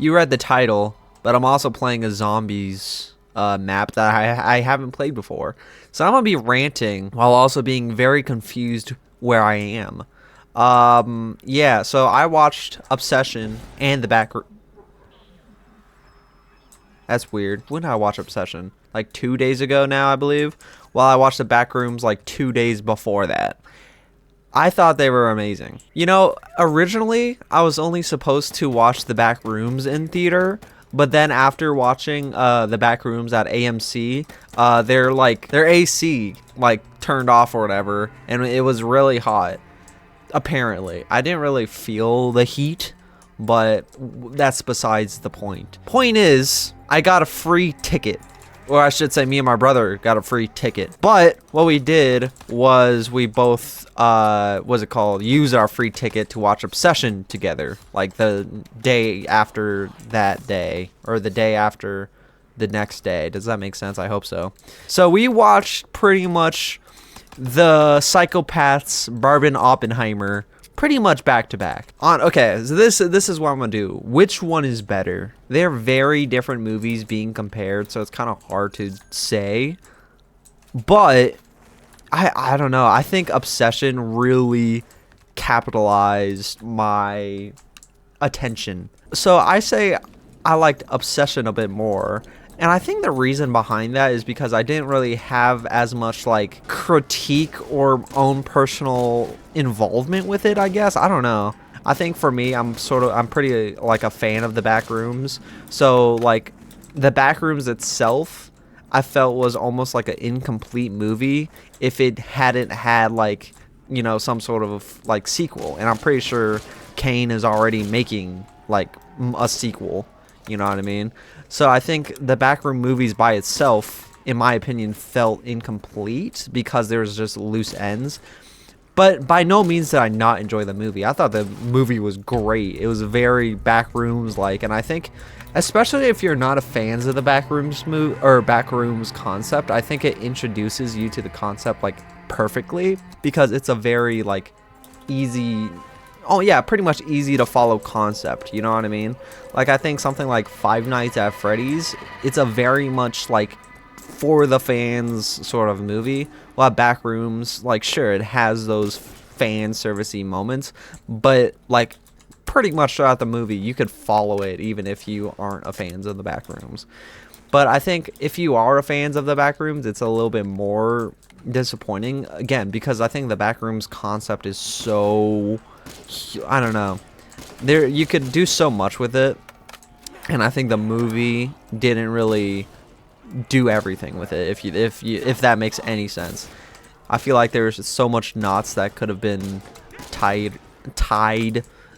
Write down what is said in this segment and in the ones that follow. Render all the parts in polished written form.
You read the title, but I'm also playing a zombies map that I haven't played before. So I'm gonna be ranting while also being very confused where I am. Yeah, so I watched Obsession and the back. That's weird. When did I watch Obsession? Like 2 days ago now, I believe. While I watched the Backrooms like 2 days before that. I thought they were amazing. You know, originally I was only supposed to watch the Backrooms in theater, but then after watching the Backrooms at AMC, their AC like turned off or whatever, and it was really hot. Apparently, I didn't really feel the heat, but that's besides the point. Point is, I got a free ticket. Or I should say me and my brother got a free ticket. But what we did was we both, use our free ticket to watch Obsession together. Like the day after that day. Or the day after the next day. Does that make sense? I hope so. So we watched pretty much the Psychopaths, Barb and Oppenheimer, pretty much back to back. Okay, so this is what I'm gonna do. Which one is better? They're very different movies being compared, so it's kind of hard to say. But I don't know. I think Obsession really capitalized my attention. So I say I liked Obsession a bit more. And I think the reason behind that is because I didn't really have as much like critique or own personal involvement with it, I guess. I don't know. I think for me, I'm pretty like a fan of the Backrooms. So like the Backrooms itself, I felt was almost like an incomplete movie if it hadn't had like, you know, some sort of like sequel. And I'm pretty sure Kane is already making like a sequel. You know what I mean? So I think the Backroom movies by itself, in my opinion, felt incomplete because there was just loose ends. But by no means did I not enjoy the movie. I thought the movie was great. It was very Backrooms-like, and I think, especially if you're not a fans of the Backrooms concept, I think it introduces you to the concept like perfectly because it's a very like easy. Oh yeah, pretty much easy to follow concept, you know what I mean? Like I think something like Five Nights at Freddy's, it's a very much like for the fans sort of movie. While Backrooms, like sure, it has those fan servicey moments, but like pretty much throughout the movie you could follow it even if you aren't a fans of the Backrooms. But I think if you are a fans of the Backrooms, it's a little bit more disappointing again because I think the Backrooms concept is so, I don't know. You could do so much with it, and I think the movie didn't really do everything with it. If that makes any sense, I feel like there's so much knots that could have been tied.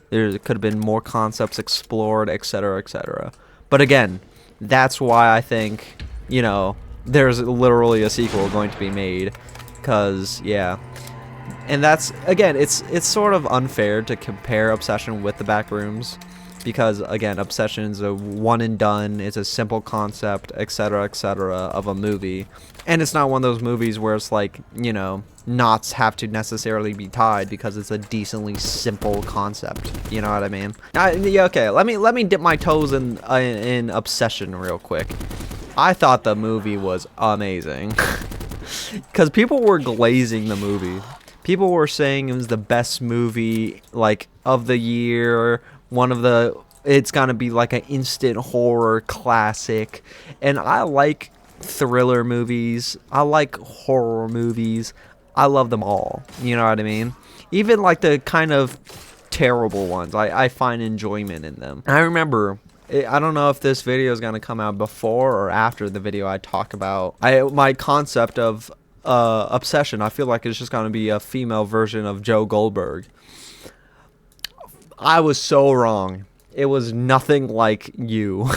There could have been more concepts explored, etc., etc. But again, that's why I think, you know, there's literally a sequel going to be made, cause yeah. And that's, again, it's sort of unfair to compare Obsession with the Backrooms because, again, Obsession's a one and done, it's a simple concept, etc., etc. of a movie. And it's not one of those movies where it's like, you know, knots have to necessarily be tied because it's a decently simple concept. You know what I mean? Yeah, okay, let me dip my toes in Obsession real quick. I thought the movie was amazing because people were glazing the movie. People were saying it was the best movie, like, of the year. It's gonna be like an instant horror classic. And I like thriller movies. I like horror movies. I love them all. You know what I mean? Even like the kind of terrible ones. I find enjoyment in them. I remember, I don't know if this video is gonna come out before or after the video I talk about my concept of Obsession. I feel like it's just gonna be a female version of Joe Goldberg. I was so wrong. It was nothing like You.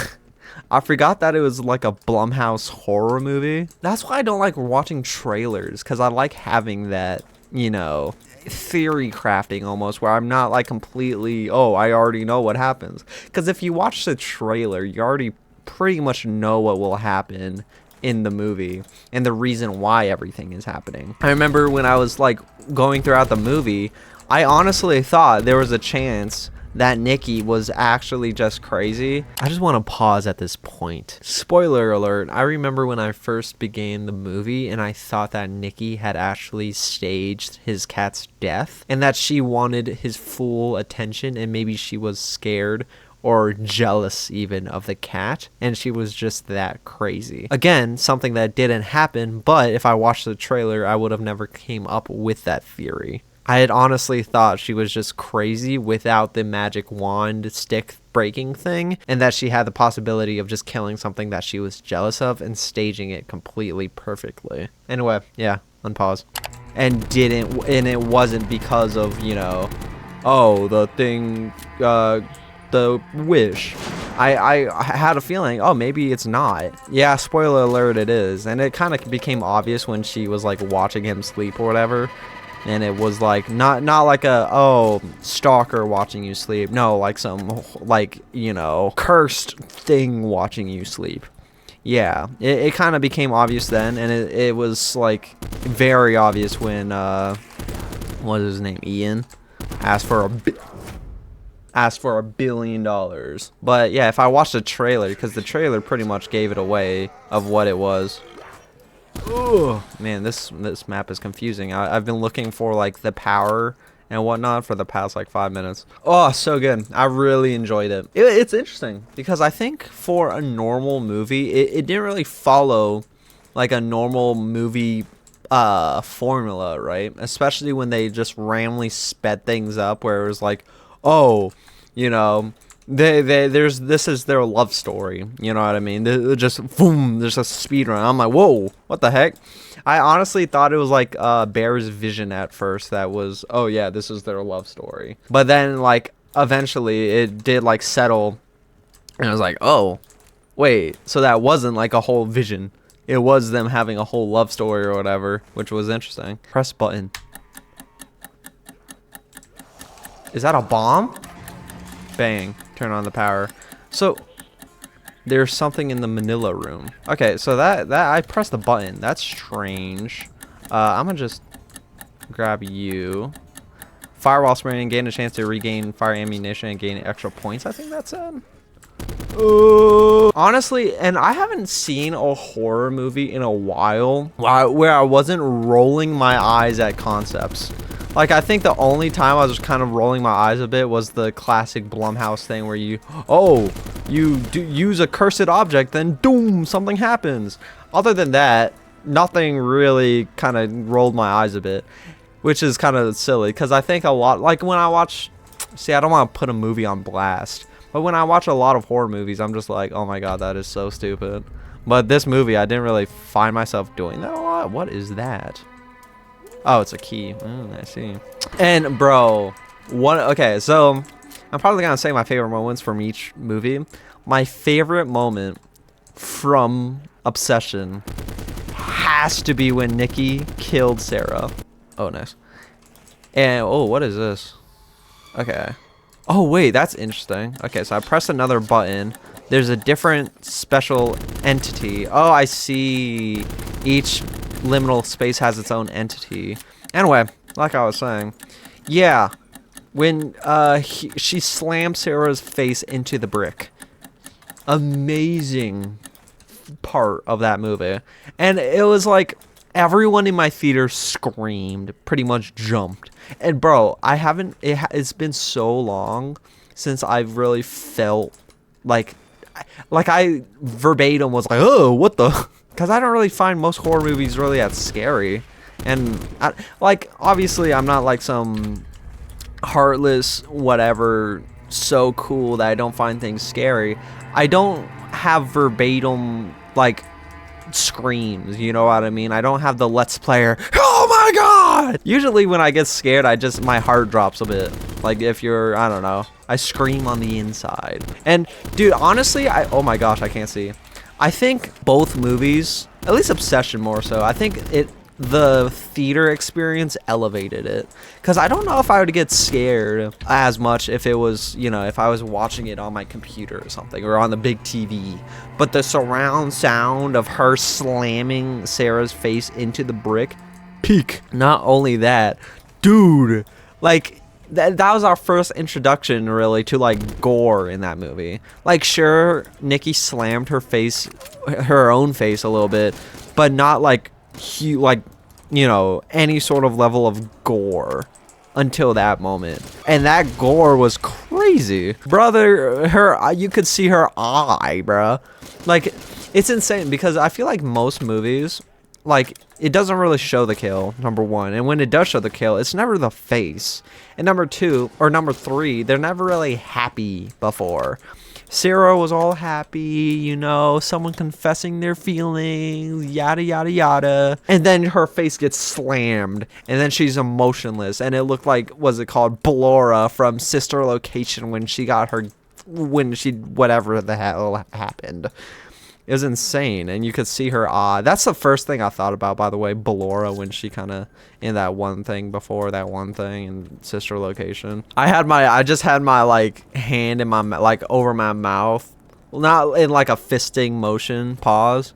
I forgot that it was like a Blumhouse horror movie. That's why I don't like watching trailers, because I like having that, you know, theory crafting almost, where I'm not like completely, oh, I already know what happens. Because if you watch the trailer, you already pretty much know what will happen in the movie and the reason why everything is happening. I remember when I was like going throughout the movie, I honestly thought there was a chance that Nikki was actually just crazy. I just want to pause at this point. Spoiler alert, I remember when I first began the movie and I thought that Nikki had actually staged his cat's death and that she wanted his full attention, and maybe she was scared or jealous even of the cat, and she was just that crazy. Again, something that didn't happen, but if I watched the trailer, I would have never came up with that theory. I had honestly thought she was just crazy without the magic wand stick breaking thing, and that she had the possibility of just killing something that she was jealous of and staging it completely perfectly. Anyway, yeah, unpause. And it wasn't because of, you know, oh, the thing, the wish. I had a feeling, oh, maybe it's not. Yeah, spoiler alert, it is. And it kind of became obvious when she was like watching him sleep or whatever. And it was like not like a, oh, stalker watching you sleep. No, like some, like, you know, cursed thing watching you sleep. Yeah, it kind of became obvious then, and it was like very obvious when what is his name, Ian, asked for $1 billion. But yeah, if I watched the trailer, because the trailer pretty much gave it away of what it was. Oh man, this map is confusing. I've been looking for like the power and whatnot for the past like 5 minutes. Oh, so good. I really enjoyed it. It's interesting because I think for a normal movie, it didn't really follow like a normal movie formula, right? Especially when they just randomly sped things up, where it was like, oh, you know, this is their love story, you know what I mean? They just boom, there's a speed run. I'm like, whoa, what the heck? I honestly thought it was like Bear's vision at first. That was, oh yeah, this is their love story. But then like eventually it did like settle, and I was like, oh, wait, so that wasn't like a whole vision. It was them having a whole love story or whatever, which was interesting. Press button. Is that a bomb? Bang. Turn on the power. So there's something in the Manila room. Okay, so that I pressed the button. That's strange. I'm gonna just grab you. Fire while spraying, gain a chance to regain fire ammunition and gain extra points. I think that's it. Honestly, and I haven't seen a horror movie in a while where I wasn't rolling my eyes at concepts. Like, I think the only time I was kind of rolling my eyes a bit was the classic Blumhouse thing where you do use a cursed object, then doom, something happens. Other than that, nothing really kind of rolled my eyes a bit, which is kind of silly because I think a lot, like when I watch, see, I don't want to put a movie on blast, but when I watch a lot of horror movies, I'm just like, oh my god, that is so stupid. But this movie, I didn't really find myself doing that a lot. What is that? Oh, it's a key. I see. And bro, okay, so I'm probably gonna say my favorite moments from each movie. My favorite moment from Obsession has to be when Nikki killed Sarah. Oh, nice. And oh, what is this? Okay. Oh wait, that's interesting. Okay, so I press another button. There's a different special entity. Oh, I see. Each liminal space has its own entity. Anyway, like I was saying, yeah, when she slammed Sarah's face into the brick, amazing part of that movie. And it was like everyone in my theater screamed, pretty much jumped. And bro, it's been so long since I've really felt like I verbatim was like, oh, what the? Because I don't really find most horror movies really that scary. And like, obviously I'm not like some heartless whatever so cool that I don't find things scary. I don't have verbatim like screams, you know what I mean? I don't have the let's player, oh my god! Usually when I get scared, my heart drops a bit. Like if you're, I don't know, I scream on the inside. And dude, honestly, oh my gosh, I can't see. I think both movies, at least Obsession more so, I think the theater experience elevated it. Because I don't know if I would get scared as much if it was, you know, if I was watching it on my computer or something, or on the big TV. But the surround sound of her slamming Sarah's face into the brick, peak. Not only that, dude, like, that was our first introduction really to like gore in that movie. Like sure, Nikki slammed her own face a little bit, but not like any sort of level of gore until that moment. And that gore was crazy. Brother, you could see her eye, bruh. Like, it's insane because I feel like most movies, like, it doesn't really show the kill, number one. And when it does show the kill, it's never the face. And number three, they're never really happy before. Sarah was all happy, someone confessing their feelings, yada, yada, yada. And then her face gets slammed, and then she's emotionless. And it looked like, what's it called, Blora from Sister Location whatever the hell happened. It was insane, and you could see her eye. That's the first thing I thought about, by the way, Ballora, when she kind of in that one thing before that one thing in Sister Location. I just had my like hand in my like over my mouth, not in like a fisting motion. Pause.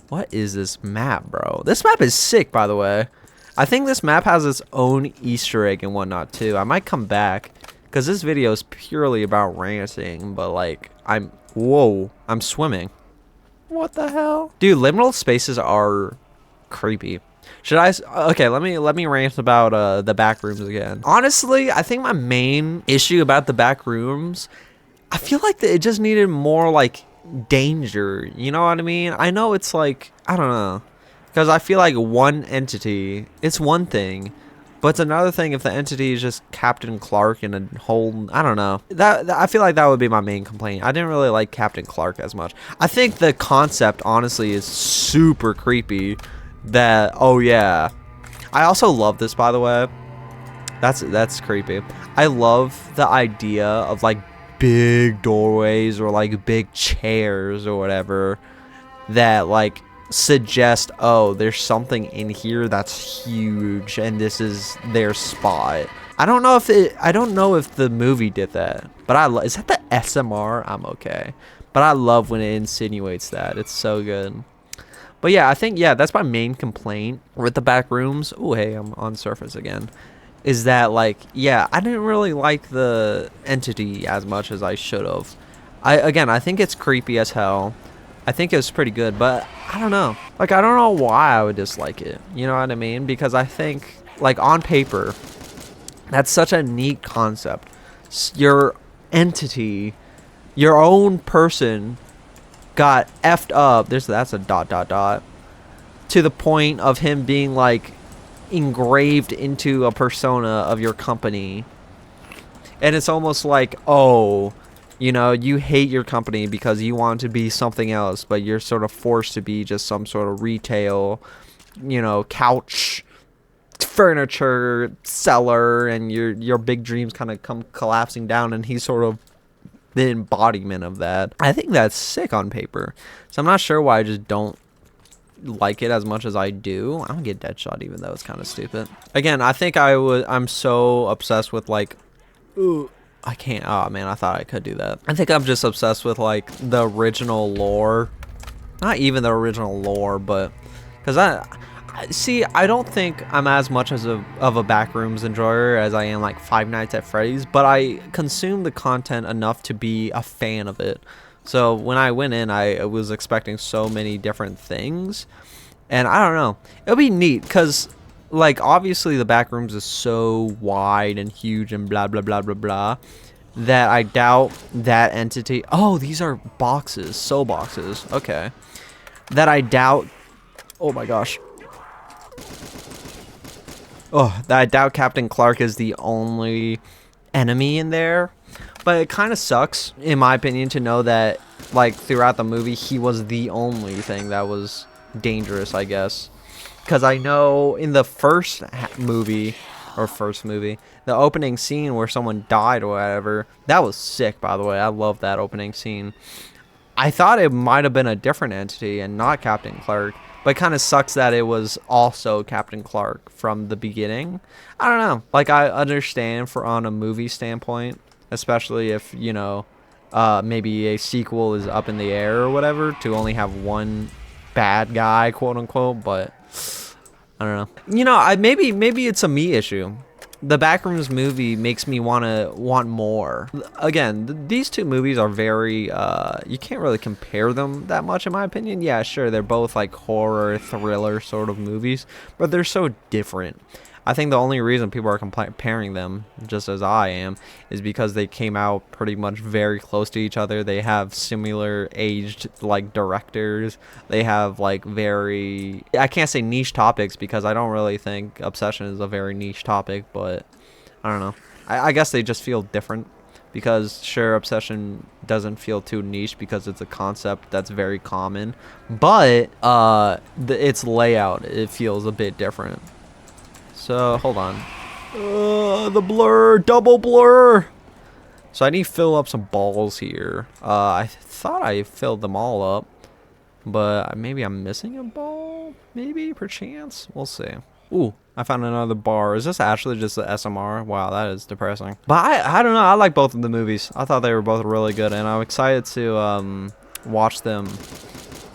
What is this map, bro? This map is sick, by the way. I think this map has its own Easter egg and whatnot too. I might come back because this video is purely about ranting, but like I'm swimming. What the hell? Dude, liminal spaces are creepy. Okay, let me rant about the Backrooms again. Honestly, I think my main issue about the Backrooms, I feel like it just needed more like danger. You know what I mean? I know it's like, I don't know. Because I feel like one entity, it's one thing. But it's another thing if the entity is just Captain Clark in a whole, I don't know. I feel like that would be my main complaint. I didn't really like Captain Clark as much. I think the concept, honestly, is super creepy. Oh yeah. I also love this, by the way. That's creepy. I love the idea of like big doorways or like big chairs or whatever that like suggest, oh, there's something in here that's huge and this is their spot. I don't know if the movie did that, but is that the SMR? I'm okay, but I love when it insinuates that. It's so good. But yeah, I think that's my main complaint with the Backrooms. Oh hey, I'm on Surface again. Is that like, yeah, I didn't really like the entity as much as I should have. I think it's creepy as hell. I think it was pretty good, but I don't know. Like, I don't know why I would dislike it. You know what I mean? Because I think, like, on paper, that's such a neat concept. Your entity, your own person got effed up. That's a ... To the point of him being, like, engraved into a persona of your company. And it's almost like, oh, you hate your company because you want to be something else, but you're sort of forced to be just some sort of retail, couch, furniture seller, and your big dreams kind of come collapsing down, and he's sort of the embodiment of that. I think that's sick on paper. So I'm not sure why I just don't like it as much as I do. I don't get Deadshot, even though it's kind of stupid. Again, I think I'm so obsessed with like, ooh, I can't. Oh man, I thought I could do that. I think I'm just obsessed with like the original lore. Not even the original lore, but because I don't think I'm as much of a Backrooms enjoyer as I am like Five Nights at Freddy's, but I consume the content enough to be a fan of it. So when I went in, I was expecting so many different things, and I don't know. It'll be neat because, like, obviously the Backrooms is so wide and huge and blah blah blah blah blah that I doubt that entity. Oh, these are boxes, soul boxes. Okay, that I doubt. Oh my gosh. Oh, that I doubt Captain Clark is the only enemy in there. But it kind of sucks, in my opinion, to know that, like, throughout the movie, he was the only thing that was dangerous, I guess. Because I know in the first movie, the opening scene where someone died or whatever, that was sick, by the way. I love that opening scene. I thought it might have been a different entity and not Captain Clark. But it kind of sucks that it was also Captain Clark from the beginning. I don't know. Like, I understand on a movie standpoint, especially if, maybe a sequel is up in the air or whatever, to only have one bad guy, quote unquote, but I don't know. Maybe it's a me issue. the Backrooms movie makes me want more. Again, these two movies are very you can't really compare them that much in my opinion. Yeah, sure, they're both like horror thriller sort of movies, but they're so different. I think the only reason people are comparing them, just as I am, is because they came out pretty much very close to each other. They have similar aged like directors. They have like very, I can't say niche topics because I don't really think Obsession is a very niche topic, but I don't know. I guess they just feel different because sure, Obsession doesn't feel too niche because it's a concept that's very common, but its layout, it feels a bit different. So, hold on. The blur, double blur. So I need to fill up some balls here. I thought I filled them all up, but maybe I'm missing a ball? Maybe, perchance? We'll see. Ooh, I found another bar. Is this actually just the SMR? Wow, that is depressing. But I don't know. I like both of the movies. I thought they were both really good, and I'm excited to watch them.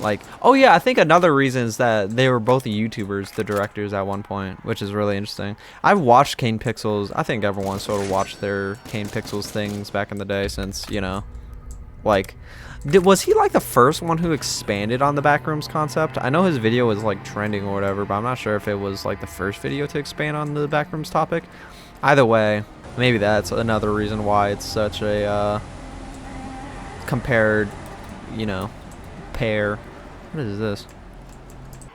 Like, oh yeah, I think another reason is that they were both YouTubers, the directors, at one point, which is really interesting. I've watched Kane Pixels. I think everyone sort of watched their Kane Pixels things back in the day since, you know, like, was he like the first one who expanded on the Backrooms concept? I know his video was like trending or whatever, but I'm not sure if it was like the first video to expand on the Backrooms topic. Either way, maybe that's another reason why it's such a compared, you know, pair. What is this?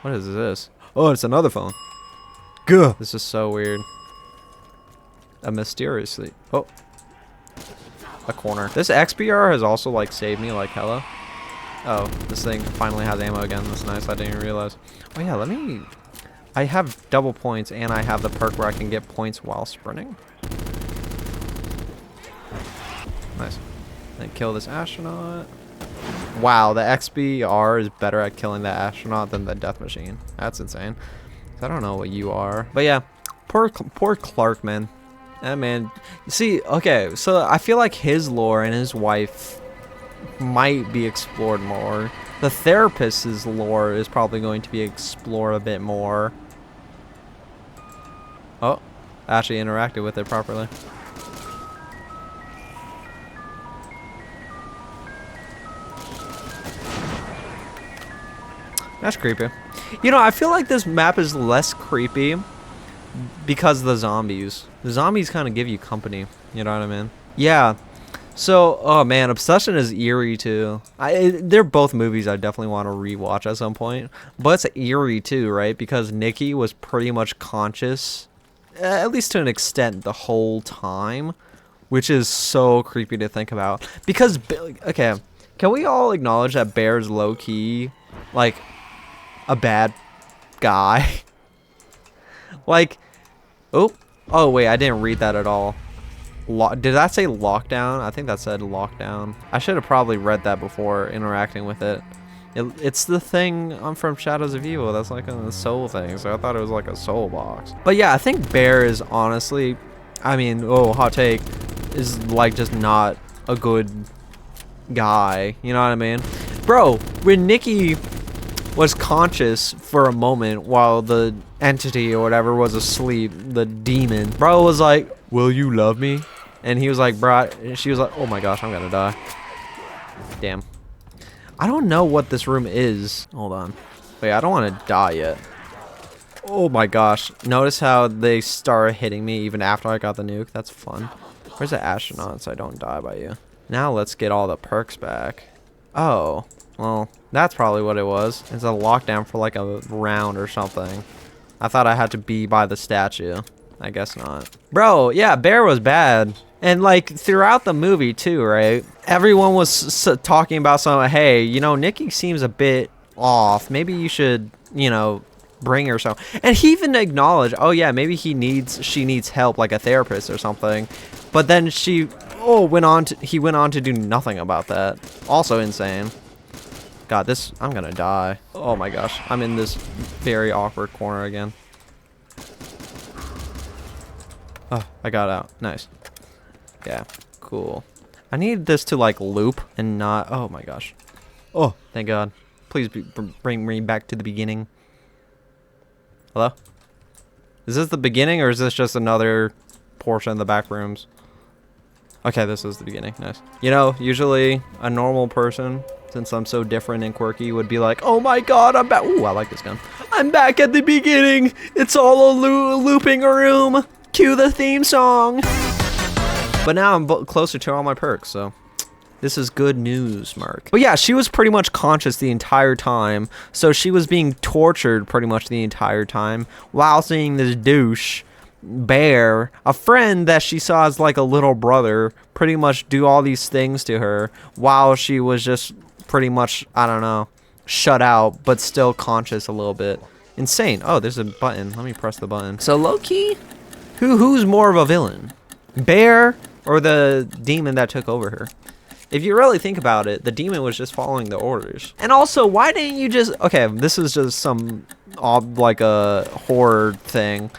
What is this? Oh, it's another phone. Gah. This is so weird. Mysteriously. Oh. A corner. This XBR has also like saved me like hella. Oh, this thing finally has ammo again. That's nice. I didn't even realize. Oh yeah, let me. I have double points and I have the perk where I can get points while sprinting. Nice. Then kill this astronaut. Wow, the XBR is better at killing the astronaut than the death machine. That's insane. I don't know what you are. But yeah, poor Clark, man. Man, see, okay, so I feel like his lore and his wife might be explored more. The therapist's lore is probably going to be explored a bit more. Oh, I actually interacted with it properly. That's creepy. You know, I feel like this map is less creepy because of the zombies. The zombies kind of give you company. You know what I mean? Yeah. So, oh man, Obsession is eerie too. They're both movies I definitely want to rewatch at some point. But it's eerie too, right? Because Nikki was pretty much conscious, at least to an extent, the whole time. Which is so creepy to think about. Because, okay, can we all acknowledge that Bear's low-key, like, a bad guy? Like, oh wait, I didn't read that at all. Did that say lockdown? I think that said lockdown. I should have probably read that before interacting with it. It's the thing from Shadows of Evil. That's like a soul thing. So I thought it was like a soul box. But yeah, I think Bear is honestly, I mean, hot take, is like just not a good guy. You know what I mean? Bro, when Nikki was conscious for a moment while the entity or whatever was asleep, the demon, bro was like, will you love me? And he was like, bro, and she was like, oh my gosh, I'm gonna die. Damn. I don't know what this room is. Hold on. Wait, I don't want to die yet. Oh my gosh. Notice how they start hitting me even after I got the nuke? That's fun. Where's the astronaut so I don't die by you? Now let's get all the perks back. Oh. Well, that's probably what it was. It's a lockdown for like a round or something. I thought I had to be by the statue. I guess not. Bro, yeah, Bear was bad. And like throughout the movie too, right? Everyone was talking about something. Hey, you know, Nikki seems a bit off. Maybe you should, you know, bring her some. And he even acknowledged, oh yeah, maybe she needs help, like a therapist or something. But then he went on to do nothing about that. Also insane. God, I'm gonna die. Oh my gosh, I'm in this very awkward corner again. Oh, I got out. Nice. Yeah, cool. I need this to like loop and not. Oh my gosh. Oh, thank God. Please bring me back to the beginning. Hello? Is this the beginning or is this just another portion of the back rooms. Okay, this is the beginning. Nice. You know, usually a normal person, since I'm so different and quirky, would be like, oh my god, I'm back. Ooh, I like this gun. I'm back at the beginning. It's all a looping room. Cue the theme song. But now I'm closer to all my perks, so this is good news, Mark. But yeah, she was pretty much conscious the entire time. So she was being tortured pretty much the entire time while seeing this douche Bear, a friend that she saw as like a little brother, pretty much do all these things to her while she was just pretty much, I don't know, shut out, but still conscious a little bit. Insane. Oh, there's a button. Let me press the button. So low-key, who's more of a villain? Bear or the demon that took over her? If you really think about it, the demon was just following the orders. And also, why didn't you just... Okay, this is just some, like a horror thing.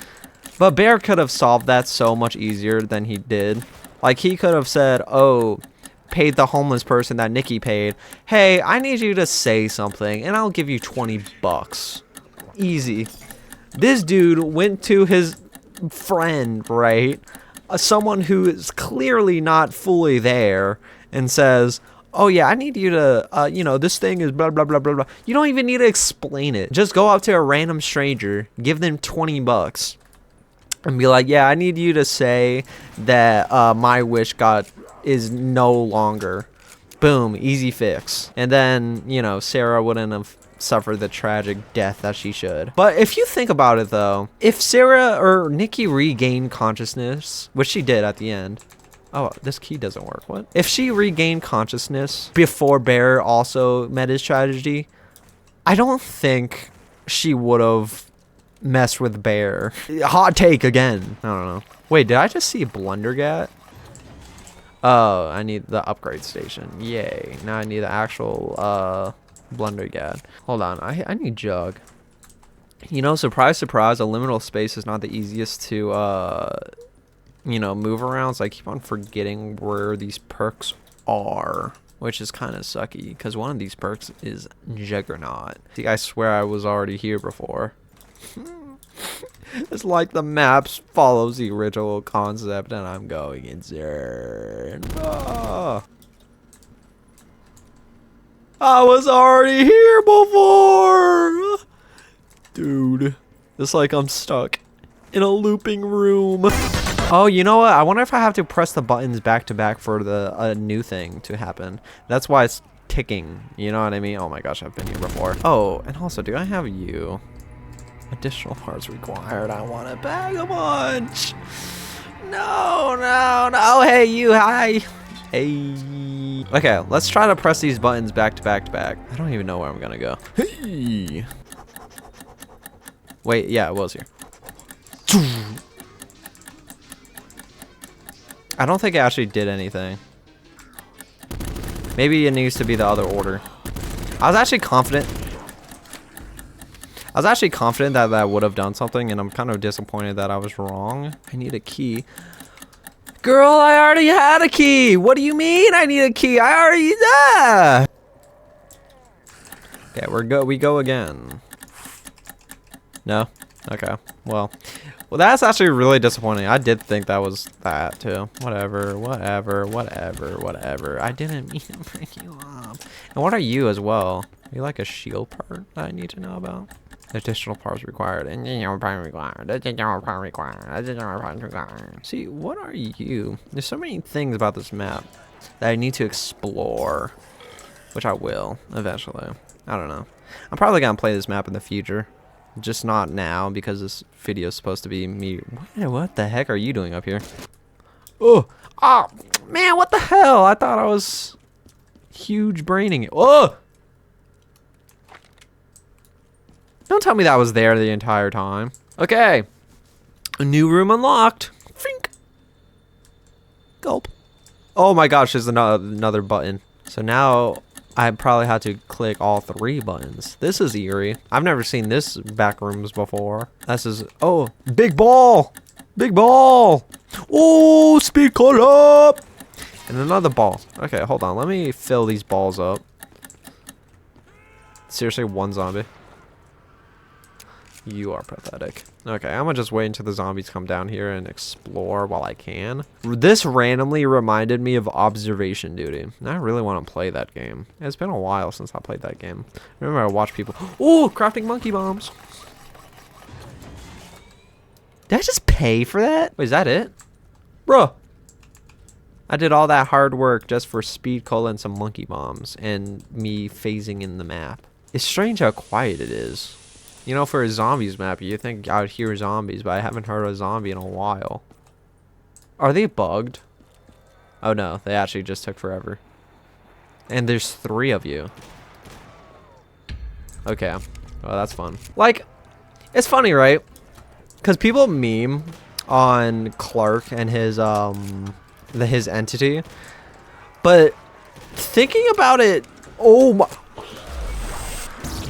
But Bear could have solved that so much easier than he did. Like, he could have said, oh, paid the homeless person that Nikki paid, hey, I need you to say something, and I'll give you 20 bucks. Easy. This dude went to his friend, right? Someone who is clearly not fully there, and says, oh yeah, I need you to, you know, this thing is blah, blah, blah, blah, blah. You don't even need to explain it. Just go up to a random stranger, give them 20 bucks. And be like, yeah, I need you to say that my wish is no longer. Boom, easy fix. And then, you know, Sarah wouldn't have suffered the tragic death that she should. But if you think about it, though, if Sarah or Nikki regained consciousness, which she did at the end. Oh, this key doesn't work. What? If she regained consciousness before Bear also met his tragedy, I don't think she would have messed with Bear. Hot take again. I don't know. Wait, did I just see Blundergat? Oh, I need the upgrade station. Yay. Now I need the actual Blundergat. Hold on. I need Jug. You know, surprise, surprise, a liminal space is not the easiest to, you know, move around. So I keep on forgetting where these perks are, which is kind of sucky because one of these perks is Juggernaut. See, I swear I was already here before. It's like the maps follows the original concept and I'm going insane. Ah. I was already here before. Dude, it's like I'm stuck in a looping room. Oh, you know what? I wonder if I have to press the buttons back to back for the new thing to happen. That's why it's ticking. You know what I mean? Oh my gosh, I've been here before. Oh, and also, do I have you? Additional parts required. I want to bag a bunch. No, no, no. Oh, hey, you. Hi. Hey. Okay, let's try to press these buttons back to back to back. I don't even know where I'm going to go. Hey. Wait, yeah, it was here. I don't think it actually did anything. Maybe it needs to be the other order. I was actually confident that that would have done something, and I'm kind of disappointed that I was wrong. I need a key. Girl, I already had a key. What do you mean I need a key? I already did. Okay, we go again. No? Okay. Well, that's actually really disappointing. I did think that was that too. Whatever. I didn't mean to break you up. And what are you as well? Are you like a shield part that I need to know about? Additional parts required. Additional parts required. See, what are you? There's so many things about this map that I need to explore, which I will eventually. I don't know. I'm probably gonna play this map in the future, just not now because this video is supposed to be me. What the heck are you doing up here? Oh, man, what the hell? I thought I was huge braining it. Oh. Don't tell me that was there the entire time. Okay. A new room unlocked. Fink. Gulp. Oh my gosh, there's another button. So now I probably had to click all 3 buttons. This is eerie. I've never seen this Backrooms before. This is, oh, big ball. Big ball. Oh, speed caught up. And another ball. Okay, hold on. Let me fill these balls up. Seriously, one zombie. You are pathetic. Okay, I'm gonna just wait until the zombies come down here and explore while I can. This randomly reminded me of Observation Duty. I really want to play that game. It's been a while since I played that game. Remember I watched people... Oh, crafting monkey bombs. Did I just pay for that? Wait, is that it? Bro. I did all that hard work just for speed cola and some monkey bombs and me phasing in the map. It's strange how quiet it is. You know, for a zombies map, you think I would hear zombies, but I haven't heard a zombie in a while. Are they bugged? Oh no, they actually just took forever. And there's 3 of you. Okay, well that's fun. Like, it's funny, right? Because people meme on Clark and his entity, but thinking about it, oh my.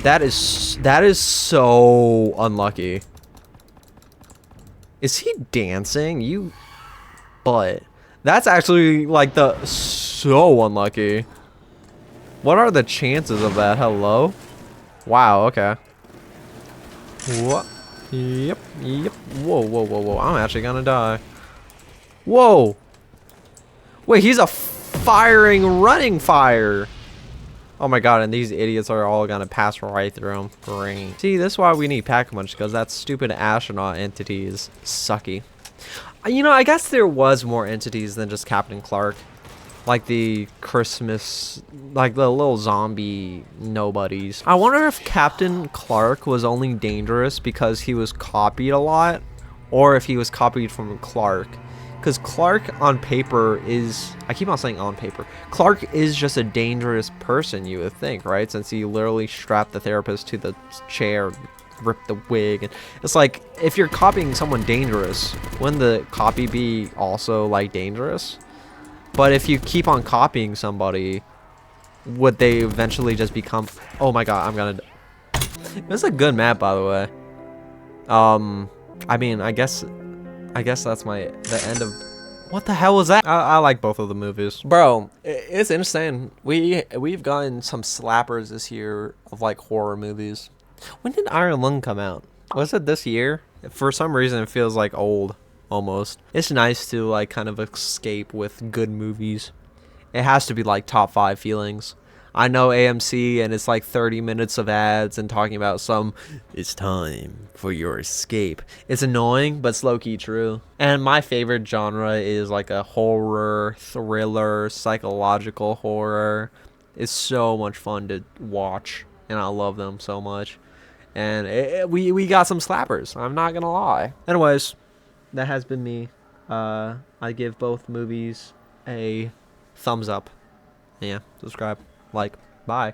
That is so unlucky. Is he dancing? You butt. That's actually like so unlucky. What are the chances of that? Hello? Wow, okay. What? Yep. Whoa. I'm actually gonna die. Whoa. Wait, he's a running fire. Oh my god, and these idiots are all gonna pass right through them. Great. See, this is why we need Pack-a-Punch, because that stupid astronaut entity is sucky. You know, I guess there was more entities than just Captain Clark. Like the Christmas, like the little zombie nobodies. I wonder if Captain Clark was only dangerous because he was copied a lot, or if he was copied from Clark. Because Clark on paper is, I keep on saying on paper, Clark is just a dangerous person, you would think, right? Since he literally strapped the therapist to the chair, ripped the wig. And it's like, if you're copying someone dangerous, wouldn't the copy be also like dangerous? But if you keep on copying somebody, would they eventually just become, oh my god, I'm gonna, it's a good map, by the way. I mean, I guess that's the end of... What the hell was that? I like both of the movies. Bro, it's insane. We've gotten some slappers this year of like horror movies. When did Iron Lung come out? Was it this year? For some reason it feels like old, almost. It's nice to like kind of escape with good movies. It has to be like top 5 feelings. I know AMC and it's like 30 minutes of ads and talking about some, it's time for your escape. It's annoying, but it's low-key true. And my favorite genre is like a horror, thriller, psychological horror. It's so much fun to watch, and I love them so much. And we got some slappers, I'm not gonna lie. Anyways, that has been me. I give both movies a thumbs up. Yeah, subscribe. Like, bye.